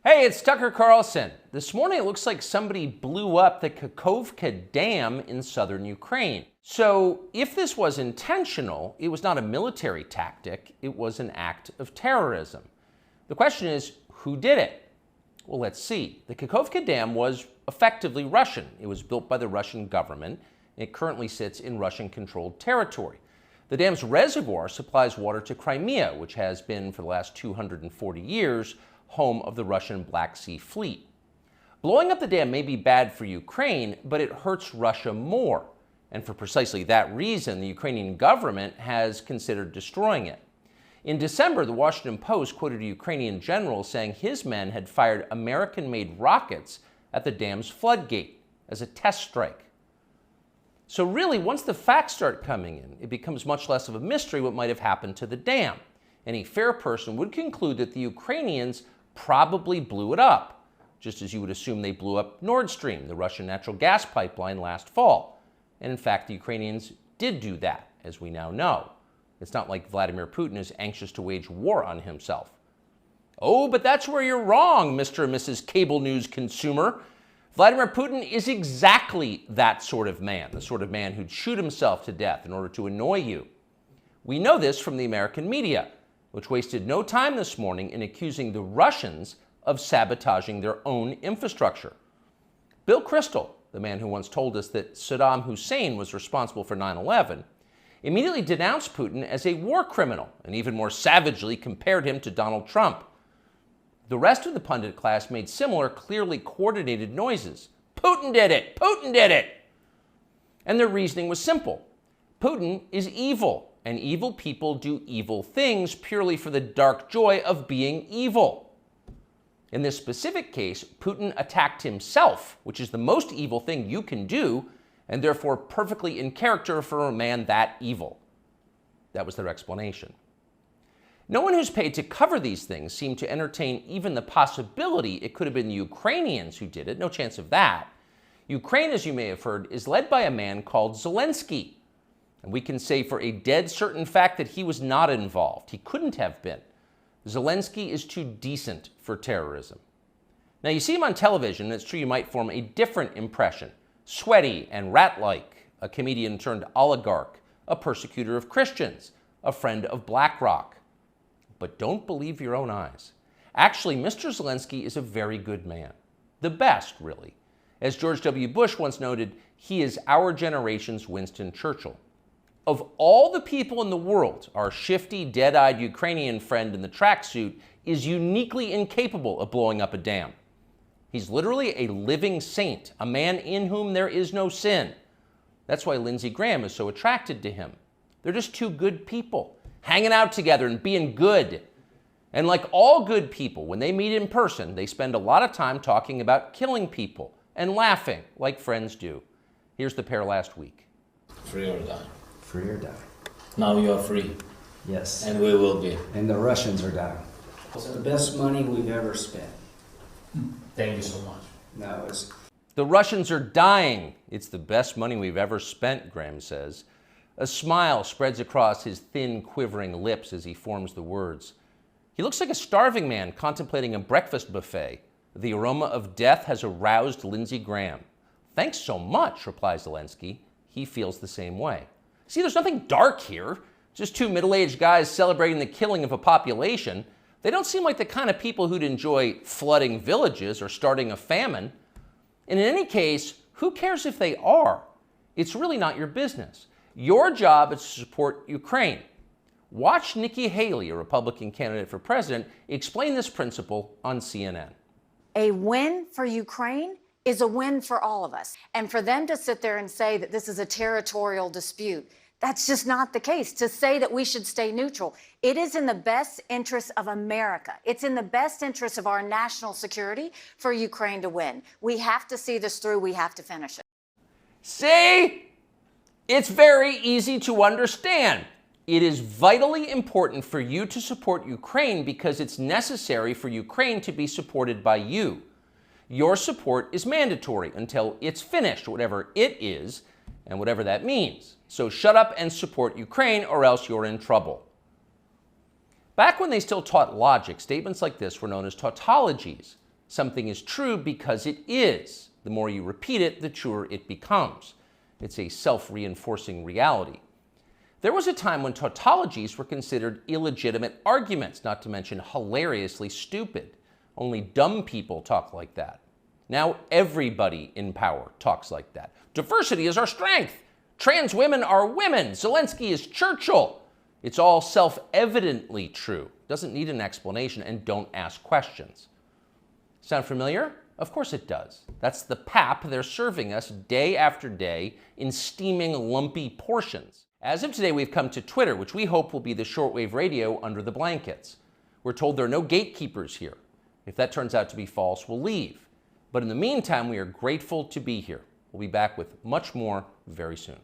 Hey, it's Tucker Carlson. This morning it looks like somebody blew up the Kakhovka Dam in southern Ukraine. So if this was intentional, it was not a military tactic, it was an act of terrorism. The question is, who did it? Well, let's see. The Kakhovka Dam was effectively Russian. It was built by the Russian government. It currently sits in Russian-controlled territory. The dam's reservoir supplies water to Crimea, which has been, for the last 240 years, home of the Russian Black Sea Fleet. Blowing up the dam may be bad for Ukraine, but it hurts Russia more. And for precisely that reason, the Ukrainian government has considered destroying it. In December, the Washington Post quoted a Ukrainian general saying his men had fired American-made rockets at the dam's floodgate as a test strike. So really, once the facts start coming in, it becomes much less of a mystery what might have happened to the dam. Any fair person would conclude that the Ukrainians probably blew it up, just as you would assume they blew up Nord Stream, the Russian natural gas pipeline, last fall. And in fact, the Ukrainians did do that, as we now know. It's not like Vladimir Putin is anxious to wage war on himself. Oh, but that's where you're wrong, Mr. and Mrs. Cable News consumer. Vladimir Putin is exactly that sort of man, the sort of man who'd shoot himself to death in order to annoy you. We know this from the American media, which wasted no time this morning in accusing the Russians of sabotaging their own infrastructure. Bill Kristol, the man who once told us that Saddam Hussein was responsible for 9/11, immediately denounced Putin as a war criminal and even more savagely compared him to Donald Trump. The rest of the pundit class made similar, clearly coordinated noises. Putin did it! Putin did it! And their reasoning was simple. Putin is evil, and evil people do evil things purely for the dark joy of being evil. In this specific case, Putin attacked himself, which is the most evil thing you can do, and therefore perfectly in character for a man that evil. That was their explanation. No one who's paid to cover these things seemed to entertain even the possibility it could have been the Ukrainians who did it. No chance of that. Ukraine, as you may have heard, is led by a man called Zelensky. And we can say for a dead certain fact that he was not involved. He couldn't have been. Zelensky is too decent for terrorism. Now, you see him on television, and it's true you might form a different impression. Sweaty and rat-like, a comedian turned oligarch, a persecutor of Christians, a friend of BlackRock. But don't believe your own eyes. Actually, Mr. Zelensky is a very good man. The best, really. As George W. Bush once noted, he is our generation's Winston Churchill. Of all the people in the world, our shifty, dead-eyed Ukrainian friend in the tracksuit is uniquely incapable of blowing up a dam. He's literally a living saint, a man in whom there is no sin. That's why Lindsay is so attracted to him. They're just two good people, hanging out together and being good. And like all good people, when they meet in person, they spend a lot of time talking about killing people and laughing like friends do. Here's the pair last week. Free or die. Free or die. Now you are free. Yes. And we will be. And the Russians are dying. It's the best money we've ever spent. Thank you so much. No, it's... The Russians are dying. It's the best money we've ever spent, Graham says. A smile spreads across his thin, quivering lips as he forms the words. He looks like a starving man contemplating a breakfast buffet. The aroma of death has aroused Lindsey Graham. Thanks so much, replies Zelensky. He feels the same way. See, there's nothing dark here. Just two middle-aged guys celebrating the killing of a population. They don't seem like the kind of people who'd enjoy flooding villages or starting a famine. And in any case, who cares if they are? It's really not your business. Your job is to support Ukraine. Watch Nikki Haley, a Republican candidate for president, explain this principle on CNN. A win for Ukraine is a win for all of us. And for them to sit there and say that this is a territorial dispute, that's just not the case. To say that we should stay neutral, it is in the best interest of America. It's in the best interest of our national security for Ukraine to win. We have to see this through. We have to finish it. See? It's very easy to understand. It is vitally important for you to support Ukraine because it's necessary for Ukraine to be supported by you. Your support is mandatory until it's finished, whatever it is, and whatever that means. So shut up and support Ukraine, or else you're in trouble. Back when they still taught logic, statements like this were known as tautologies. Something is true because it is. The more you repeat it, the truer it becomes. It's a self-reinforcing reality. There was a time when tautologies were considered illegitimate arguments, not to mention hilariously stupid. Only dumb people talk like that. Now everybody in power talks like that. Diversity is our strength. Trans women are women. Zelensky is Churchill. It's all self-evidently true. Doesn't need an explanation, and don't ask questions. Sound familiar? Of course it does. That's the pap they're serving us day after day in steaming, lumpy portions. As of today, we've come to Twitter, which we hope will be the shortwave radio under the blankets. We're told there are no gatekeepers here. If that turns out to be false, we'll leave. But in the meantime, we are grateful to be here. We'll be back with much more very soon.